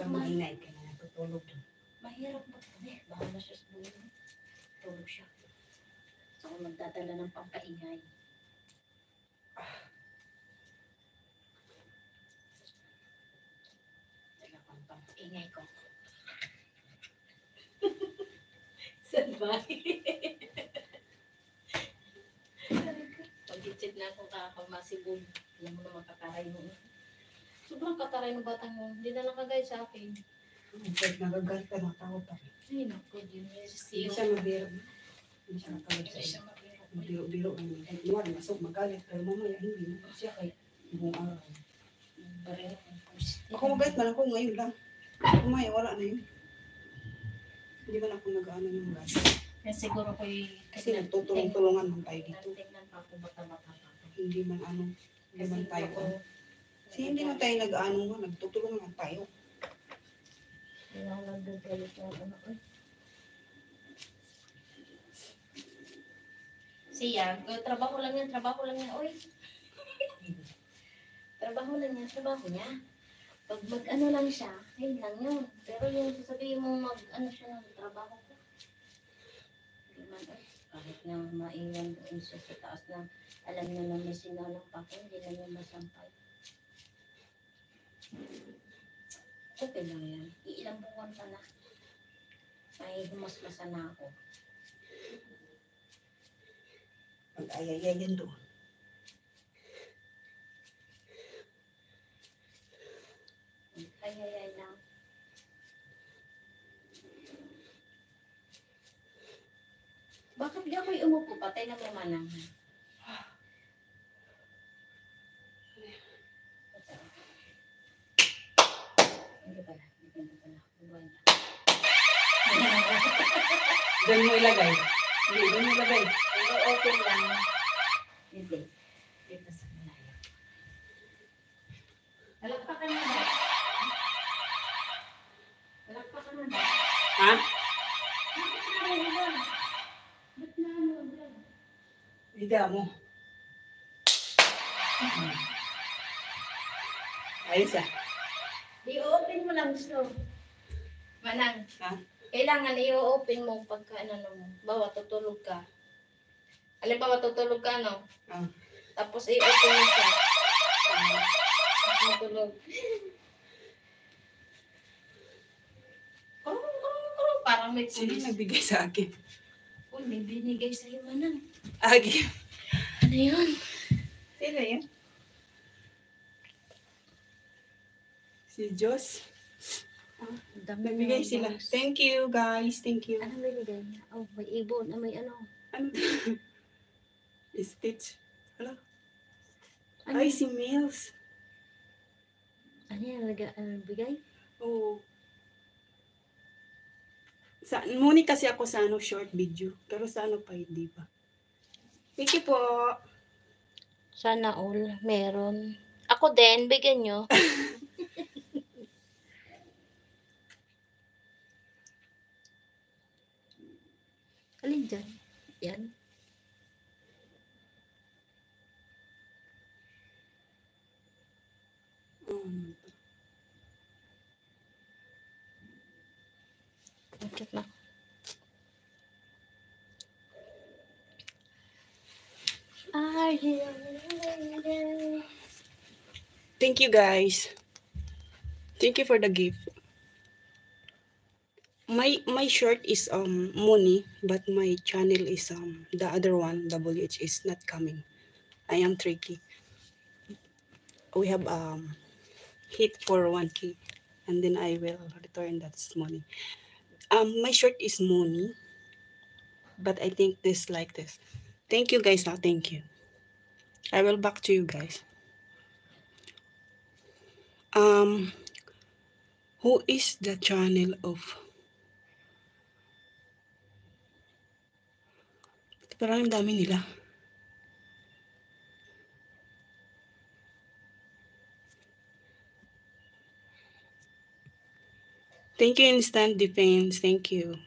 kang maingay ka na natutulog doon. Mahirap magtabi. Baka na siya sa buhay. Tulog siya. So, kung magdadala ng pampaingay. Dala pang pampaingay ko. Saan ba? Pag-itsit na akong kakamasibog. Alam mo naman kataray mo. Sobrang kataray ng batang mo. Hindi na nakagay sa akin. Pag nagagal ka, natawag pa rin. Ay, naku, yun. Hindi siya mabiro. Hindi siya nakalag sa iyo. Mabiro-biro ang mga masok magalit. Pero mamaya hindi mo siya kay buong araw. Ako magalit man ako ngayon lang. Mamaya wala na yun. Hindi man ako nag-ano yung galit. Kaya siguro ko kasi nagtutulong-tulungan man tayo dito. Tingnan pa ako bata-bata pa. Hindi man ano. Hindi man tayo ano. Kasi hindi man tayo nag-ano nga. Nagtutulungan man tayo. Nagagalit na ano ko. Siya, trabaho lang yan. Uy. Trabaho lang yan, trabaho niya. Pag mag-ano lang siya, ayun lang yun. Pero yung sasabihin mo mag-ano siya ng trabaho ko. Hindi man kahit na maingan doon siya sa taas na alam niya na may sinalang pa ko, hindi na niya masampay. Okay lang yan. Iilang buwan pa na. Ay, humasmasa na ako. Pag-ayayayan doon. Ayayay lang. Bakit di ako'y umupo? Patay na may manang. Hindi pala. Bubuhay na. Doon mo ilagay. Hindi, doon mo ilagay. Pero open lang. Hindi. Dito sa malayo. Halakpakan na ba? Halakpakan na ba? Ha? Ba't na ano? Higa mo. Ayos ah. I-open mo lang gusto. Manang. Ha? Kailangan i-open mo pagka ano mo. Bawa tutulog ka. Halimbawa tutulog ka no? Tapos i-open mo siya. Tutulog. Kurung. Parang may Sino pulis. nagbigay sa akin? Uy, may binigay sa'yo manang. Agi. Ano yun? Sino yun? Si Diyos. Nagbigay sila. Thank you guys. Thank you. Ano binigay niya? Oh, may ibon. May ano? Ano? Stitch. Hello? Ano? Ay, si Mills. Ano yan? Bigay? Oo. Muni kasi ako sa short video. Pero sa pa, hindi pa. Thank you po. Sana all. Meron. Ako din. Bigyan nyo. Alin dyan? Yan. Bakit na? Thank you guys. Thank you for the gift. My shirt is Moni, but my channel is the other one, WH, is not coming. I am tricky. We have hit for 1K, and then I will return that money. My shirt is Moni, but I think this like this. Thank you guys. Now, thank you. I will back to you guys. Who is the channel of? Parang dami nila. Thank you, Instant Defense. Thank you.